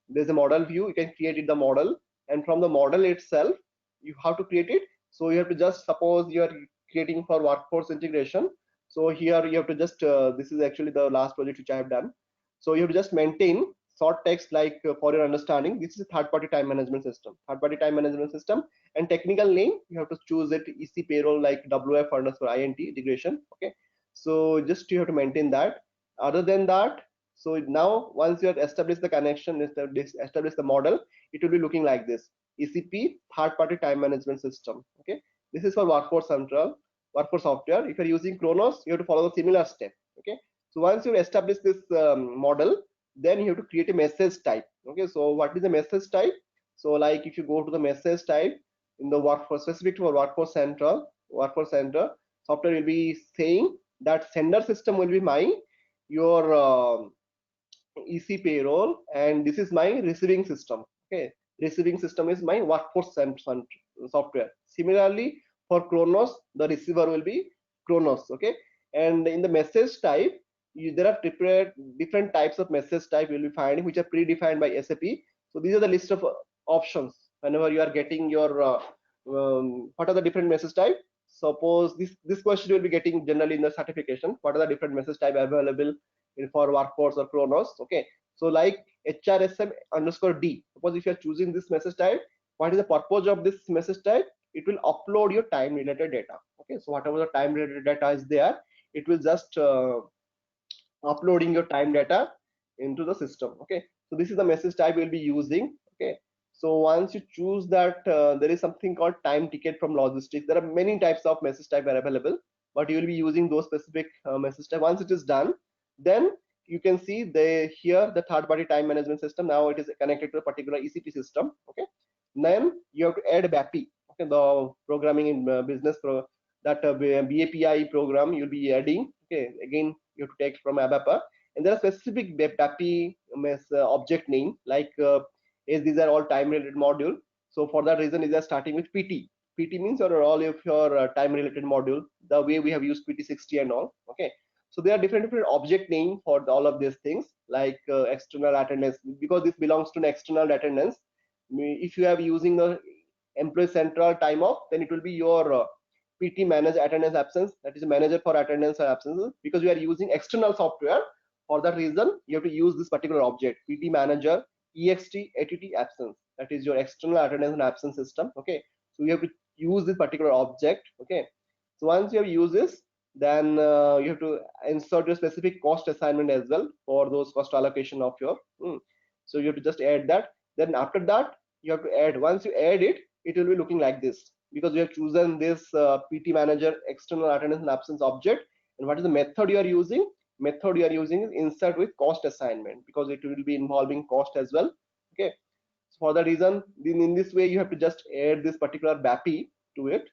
there's a model view. You can create it the model, and from the model itself you have to create it. So you have to just suppose you are creating for workforce integration. So here you have to just this is actually the last project which I have done. So you have to just maintain short text like for your understanding, this is a third party time management system, and technical name you have to choose it EC payroll like WF underscore INT integration. Okay, so just you have to maintain that. Other than that, so now once you have established the connection, established the model, it will be looking like this: ECP third party time management system. Okay, this is for workforce central, workforce software. If you're using Kronos, you have to follow the similar step. Okay, so once you establish this model, then you have to create a message type. Okay, so what is the message type? So like if you go to the message type in the workforce, specific to workforce central, workforce center software will be saying that sender system will be my your EC payroll, and this is my receiving system. Okay, receiving system is my workforce software. Similarly, for Kronos, the receiver will be Kronos. Okay, and in the message type, there are different types of message type you will be finding which are predefined by SAP. So these are the list of options. Whenever you are getting your what are the different message type? Suppose this question will be getting generally in the certification. What are the different message type available for workforce or Kronos? Okay, so like HRSM underscore D. Suppose if you are choosing this message type, what is the purpose of this message type? It will upload your time related data. Okay, so whatever the time related data is there, it will just uploading your time data into the system. Okay, so this is the message type we'll be using. Okay, so once you choose that, there is something called time ticket from logistics. There are many types of message type are available, but you will be using those specific message type. Once it is done, then you can see here the third party time management system. Now it is connected to a particular ECP system. Okay, then you have to add BAPI. Okay, the programming in business that BAPI program you'll be adding. Okay, again you have to take from ABAP, and there are specific BAPI object name like as these are all time related module. So for that reason, is are starting with PT. PT means your all of your time related module, the way we have used PT60 and all. Okay, so there are different object name for all of these things, like external attendance, because this belongs to an external attendance. If you are using the employee central time off, then it will be your PT manage attendance absence, that is a manager for attendance or absences, because you are using external software. For that reason, you have to use this particular object, PT manager ext att absence, that is your external attendance and absence system. Okay, so you have to use this particular object. Okay, so once you have used this, then you have to insert your specific cost assignment as well for those cost allocation of your so you have to just add that. Then after that, you have to add, once you add it, it will be looking like this, because you have chosen this PT manager external attendance and absence object. And what is the method you are using? Method you are using is insert with cost assignment, because it will be involving cost as well. Okay, so for that reason, then in this way you have to just add this particular BAPI to it.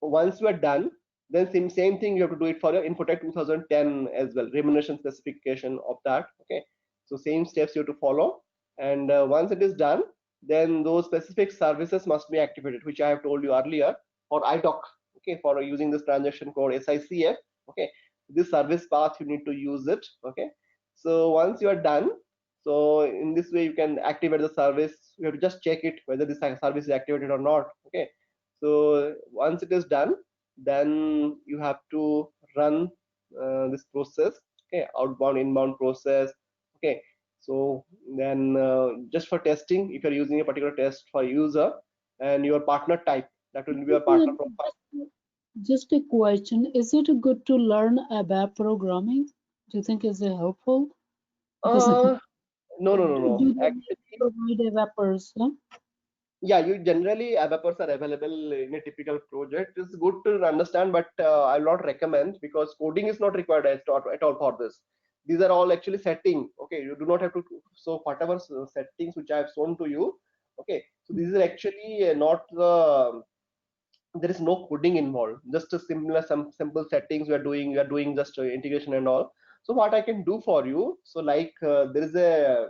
Once you are done, then same thing you have to do it for your Infotech 2010 as well, remuneration specification of that. Okay, so same steps you have to follow. And once it is done, then those specific services must be activated, which I have told you earlier, for IDOC. Okay, for using this transaction code SICF. Okay, this service path you need to use it. Okay, so once you are done, so in this way you can activate the service. You have to just check it whether this service is activated or not. Okay, so once it is done, then you have to run this process. Okay, outbound inbound process. Okay, so then just for testing, if you're using a particular test for user and your partner type, that will be a partner profile. Just a question, is it good to learn ABAP programming? Do you think is it helpful? Because No. do they Actually, provide ABAPers? Huh? yeah, you generally ABAPers are available in a typical project. It's good to understand, but I'll not recommend, because coding is not required at all for this. These are all actually setting. Okay, you do not have to. So whatever settings which I have shown to you. Okay, so this is actually not the. There is no coding involved. Just a similar some simple settings we are doing. We are doing just integration and all. So what I can do for you? So like there is a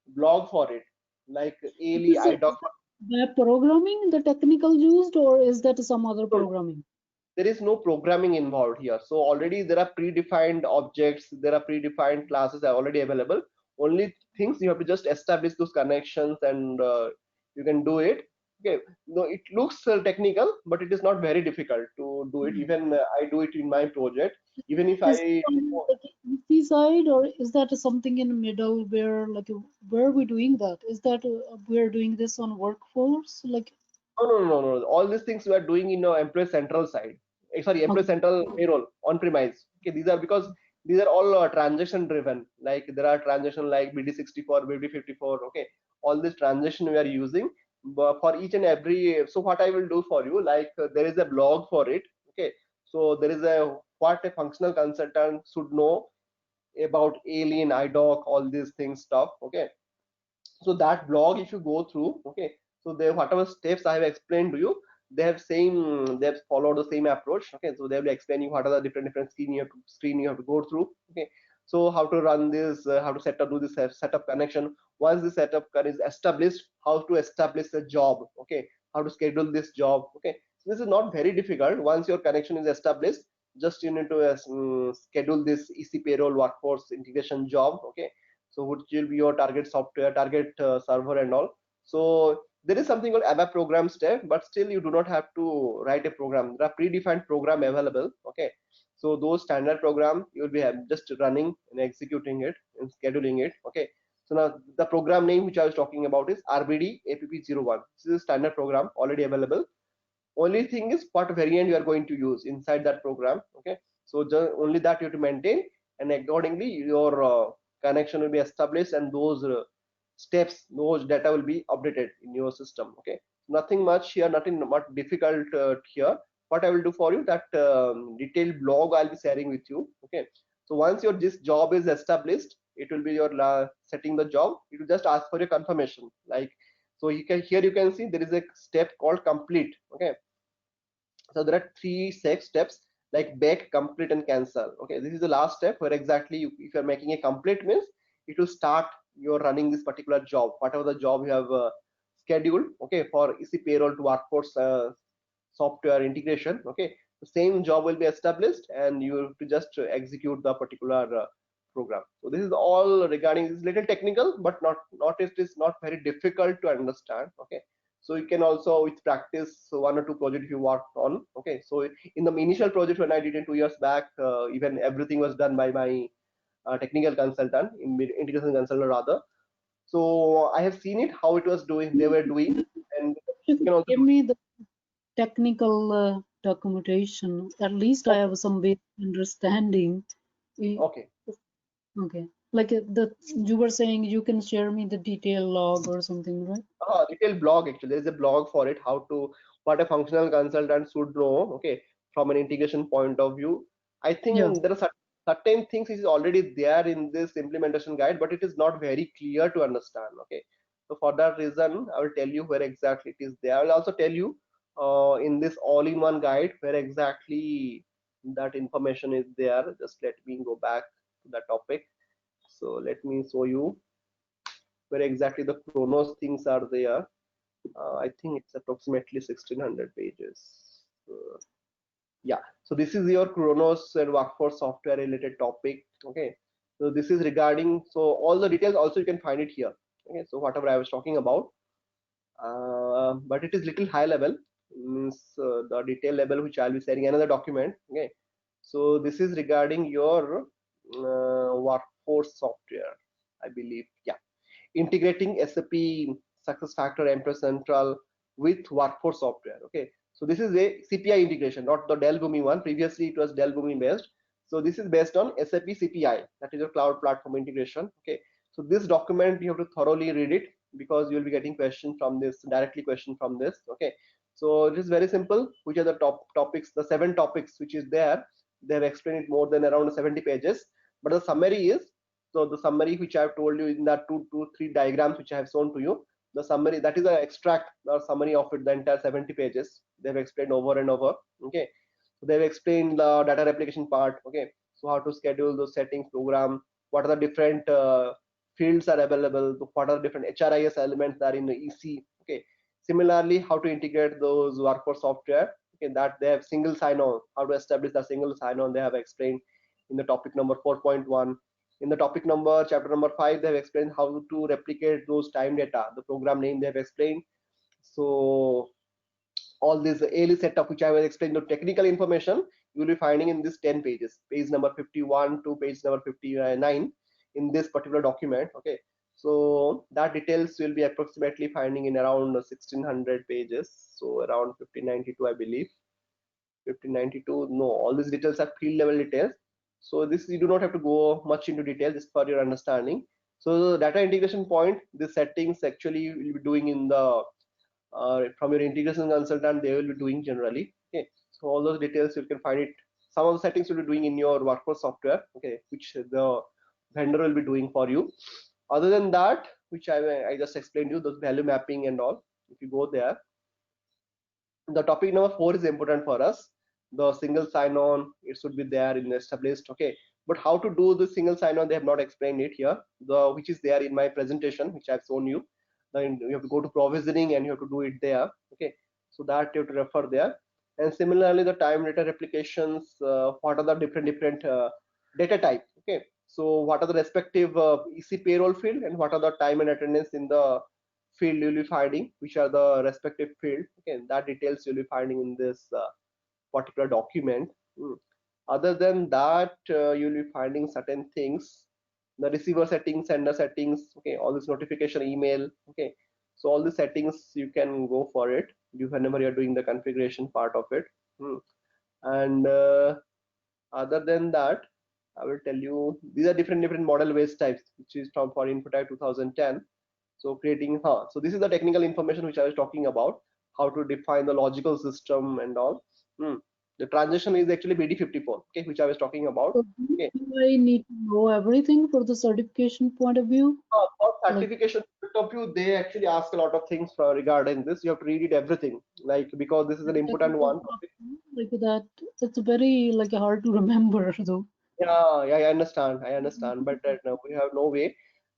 blog for it, like ALI Is it iDoc. ABAP programming the technical used, or is that some other programming? There is no programming involved here. So already there are predefined objects, there are predefined classes are already available. Only things you have to just establish those connections, and you can do it. Okay, no, it looks technical, but it is not very difficult to do it. Even I do it in my project. Even if Is I it on like easy side, or is that something in the middle where like where are we doing that? Is that we're doing this on workforce? Like no. All these things we are doing in employee central side. Sorry, employee okay. central payroll on premise. Okay, these are because these are all transaction driven. Like there are transaction like BD64, BD54. Okay, all this transaction we are using, but for each and every. So what I will do for you, like there is a blog for it. Okay, so there is a what a functional consultant should know about Alien, IDOC, all these things stuff. Okay, so that blog if you go through, okay, so they whatever steps I have explained to you, they have followed the same approach. Okay, so they will explain you what are the different screen you have to go through. Okay, so how to run this, how to set up, do this setup connection. Once the setup is established, how to establish a job. Okay, how to schedule this job. Okay, so this is not very difficult. Once your connection is established, just you need to schedule this EC payroll workforce integration job. Okay, so which will be your target software, target server and all. So there is something called ABAP program step, but still you do not have to write a program. There are predefined program available. Okay, so those standard program you will be just running and executing it and scheduling it. Okay, so now the program name which I was talking about is RBD APP01. This is a standard program already available. Only thing is what variant you are going to use inside that program. Okay, so only that you have to maintain, and accordingly your connection will be established, and those steps, those data will be updated in your system. Okay, nothing much here, nothing much difficult here. What I will do for you, that detailed blog I'll be sharing with you. Okay, so once your this job is established, it will be your setting the job. It will just ask for your confirmation. Like, so you can, here you can see there is a step called complete. Okay, so there are three six steps, like bake, complete, and cancel. Okay, this is the last step where exactly if you're making a complete means it will start you're running this particular job, whatever the job you have scheduled, okay, for EC payroll to workforce software integration, okay, the same job will be established and you have to just execute the particular program. So this is all regarding, this little technical, but not it is not very difficult to understand, okay. So you can also with practice, so 1 or 2 projects you worked on, okay. So in the initial project when I did it 2 years back, even everything was done by my technical consultant, integration consultant rather. So I have seen it how it was doing, they were doing, and You you can also give do. me the technical documentation. At least I Okay, have some basic understanding. okay. Okay. Like the you were saying you can share me the detail log or something, right? Detailed blog actually. There is a blog for it. How to what a functional consultant should know. Okay, from an integration point of view. I Yeah. think there are certain things which is already there in this implementation guide, but it is not very clear to understand. Okay, so for that reason, I will tell you where exactly it is there. I will also tell you in this all-in-one guide where exactly that information is there. Just let me go back to the topic. So let me show you where exactly the Chronos things are there. I think it's approximately 1600 pages. Uh, yeah, so this is your Chronos and workforce software related topic. Okay, so this is regarding, so all the details also you can find it here. Okay, so whatever I was talking about, but it is little high level, means the detail level which I'll be sharing another document. Okay, so this is regarding your workforce software, I believe. Yeah, integrating SAP SuccessFactors Employee Central with workforce software. Okay, so this is a CPI integration, not the Dell Boomi one. Previously, it was Dell Boomi based. So this is based on SAP CPI, that is your cloud platform integration. Okay, so this document you have to thoroughly read it because you will be getting question from this, directly question from this. Okay, so it is very simple. Which are the top topics? The 7 topics which is there. They have explained it more than around 70 pages. But the summary is, so the summary which I have told you in that 3 diagrams which I have shown to you, the summary, that is an extract or summary of it, the entire 70 pages. They have explained over and over. Okay, so they have explained the data replication part. Okay, so how to schedule those settings, program, what are the different fields are available, what are the different HRIS elements that are in the EC. Okay, similarly, how to integrate those workforce software. Okay, that they have single sign-on, how to establish the single sign-on. They have explained in the topic number 4.1. In the topic number, chapter number 5, they have explained how to replicate those time data, the program name they have explained. So all this ALE setup, which I will explain the technical information, you will be finding in this 10 pages, page number 51 to page number 59 in this particular document. Okay, so that details will be approximately finding in around 1600 pages, so around 1592, I believe. 1592, no, all these details are field level details. So this you do not have to go much into detail, just for your understanding. So the data integration point, the settings actually you will be doing in the from your integration consultant, they will be doing generally. Okay, so all those details you can find it. Some of the settings you'll be doing in your workforce software. Okay, which the vendor will be doing for you. Other than that, which I just explained you, those value mapping and all. If you go there, the topic number 4 is important for us. The single sign-on, it should be there in established. Okay, but how to do the single sign-on, they have not explained it here. The which is there in my presentation, which I've shown you. Then you have to go to provisioning and you have to do it there. Okay, so that you have to refer there. And similarly, the time data replications. What are the different data type? Okay, so what are the respective EC payroll field and what are the time and attendance in the field you'll be finding, which are the respective field. Okay, that details you'll be finding in this particular document. Other than that, you'll be finding certain things, the receiver settings, sender settings. Okay, all this notification email. Okay, so all the settings you can go for it whenever you're doing the configuration part of it. And other than that, I will tell you these are different model waste types, which is from for Infotype 2010. So creating, so this is the technical information which I was talking about, how to define the logical system and all. The transition is actually BD54, okay, which I was talking about. So Okay, do I need to know everything for the certification point of view? for Like, certification point of view, they actually ask a lot of things regarding this. You have to read it everything, like because this is an important technical one. stuff, like that, it's very like hard to remember though. Yeah, I understand, but no, we have no way.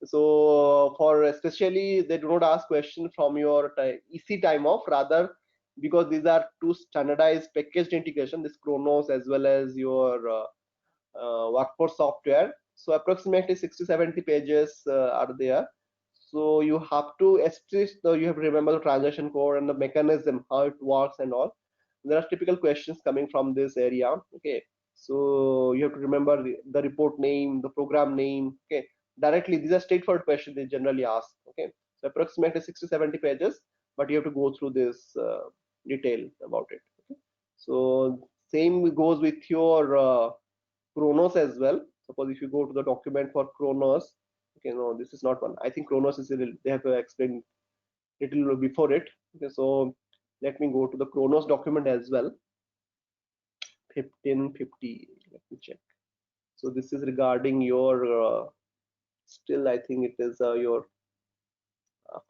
So for especially they do not ask question from your EC time off, rather because these are two standardized packaged integration, this Kronos as well as your workforce software. So approximately 60-70 pages are there. So you have to you have to remember the transaction code and the mechanism, how it works and all. There are typical questions coming from this area. Okay, so you have to remember the report name, the program name. Okay, directly these are straightforward questions they generally ask. Okay, so approximately 60-70 pages, but you have to go through this detail about it. Okay? So same goes with your Kronos as well. Suppose if you go to the document for Kronos, okay, no, this is not one. I think Kronos is they have explained little before it. Okay, so let me go to the Kronos document as well. 1550. Let me check. So this is regarding your still I think it is your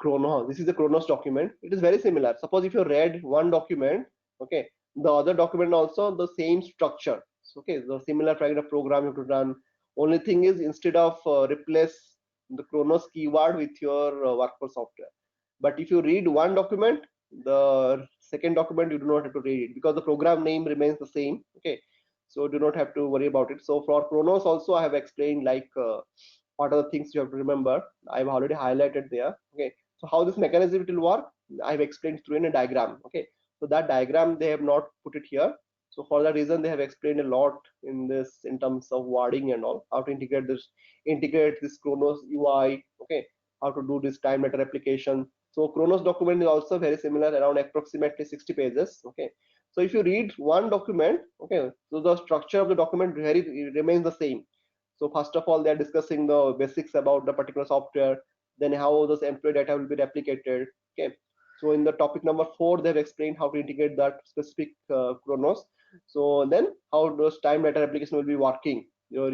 Kronos. This is the Kronos document. It is very similar. Suppose if you read one document, okay, the other document also the same structure. So, okay, the similar kind of program you have to run. Only thing is instead of replace the Kronos keyword with your workforce software. But if you read one document, the second document you do not have to read it because the program name remains the same. Okay, so do not have to worry about it. So for Kronos also I have explained like what are the things you have to remember. I've already highlighted there. Okay, so how this mechanism it will work, I've explained through in a diagram. Okay, so that diagram they have not put it here. So for that reason they have explained a lot in this in terms of wording and all, how to integrate this Kronos UI. Okay, how to do this time letter application. So Kronos document is also very similar, around approximately 60 pages. Okay, so if you read one document, okay, so the structure of the document remains the same. So first of all, they are discussing the basics about the particular software, then how those employee data will be replicated. Okay. So in the topic number 4, they've explained how to integrate that specific Kronos. So then how those time data application will be working, your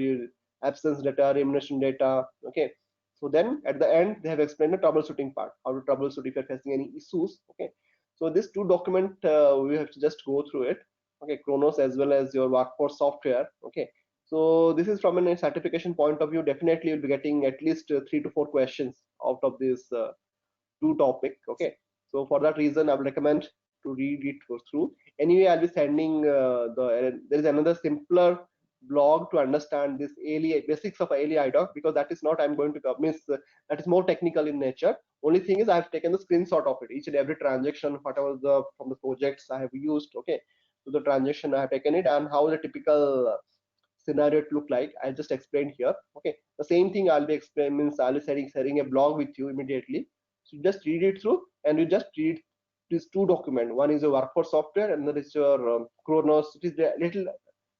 absence data, remuneration data. Okay. So then at the end, they have explained the troubleshooting part, how to troubleshoot if you're facing any issues. Okay. So this two document, we have to just go through it. Okay, Kronos as well as your workforce software. Okay, so this is from a certification point of view. Definitely, you'll be getting at least 3 to 4 questions out of this two topic. Okay, so for that reason, I would recommend to read it through. Anyway, I'll be sending there is another simpler blog to understand this ALE basics of ALE IDOC, because that is not I'm going to miss that is more technical in nature. Only thing is I've taken the screenshot of it, each and every transaction, whatever the from the projects I have used. Okay, so the transaction I have taken it and how the typical scenario it look like I just explained here. Okay, the same thing I'll be explaining, means I'll be sharing a blog with you immediately. So just read it through and you just read these two documents. One is your workforce software and that is your Kronos. It is a little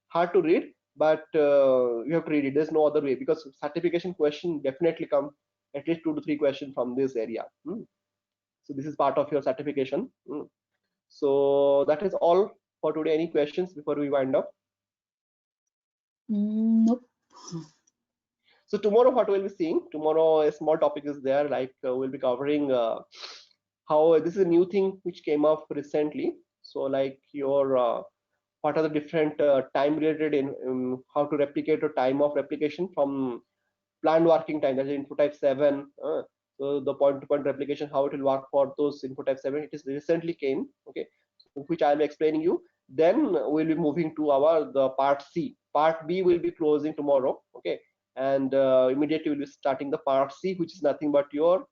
hard to read, but you have to read it. There's no other way, because certification question definitely come at least 2 to 3 questions from this area. So this is part of your certification. So that is all for today. Any questions before we wind up? Nope. So tomorrow, what we'll be seeing tomorrow, a small topic is there. Like we'll be covering how this is a new thing which came up recently. So like your what are the different time related in how to replicate or time of replication from planned working time, that is info type 7. So the point-to-point replication, how it will work for those info type 7. It is recently came. Okay, so which I'll be explaining you. Then we'll be moving to our the part C. Part B will be closing tomorrow. Okay, and immediately we'll be starting the part C, which is nothing but your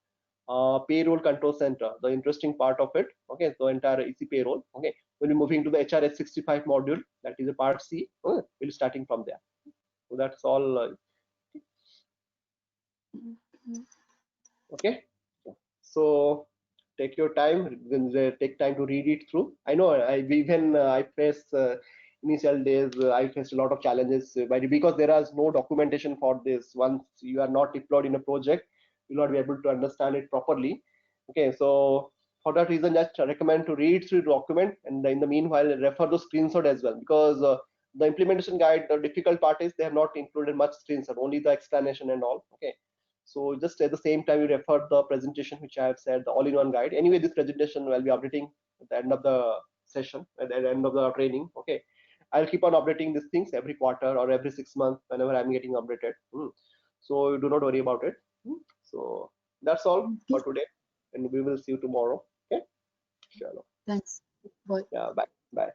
payroll control center, the interesting part of it. Okay, so entire EC payroll. Okay, we'll be moving to the HRS 65 module, that is a part C. We'll be starting from there. So that's all. Okay, so take your time, take time to read it through. I know I faced initial days, I faced a lot of challenges because there is no documentation for this. Once you are not deployed in a project, you'll not be able to understand it properly. Okay, so for that reason, just recommend to read through the document, and in the meanwhile refer the screenshot as well, because the implementation guide, the difficult part is they have not included much screenshot, only the explanation and all. Okay, so just at the same time you refer the presentation which I have said, the all-in-one guide. Anyway, this presentation will be updating at the end of the session, at the end of the training. Okay, I'll keep on updating these things every quarter or every 6 months whenever I'm getting updated. So do not worry about it. So that's all for today, and we will see you tomorrow. Okay. Chalo. Thanks. Bye. Yeah. Bye. Bye.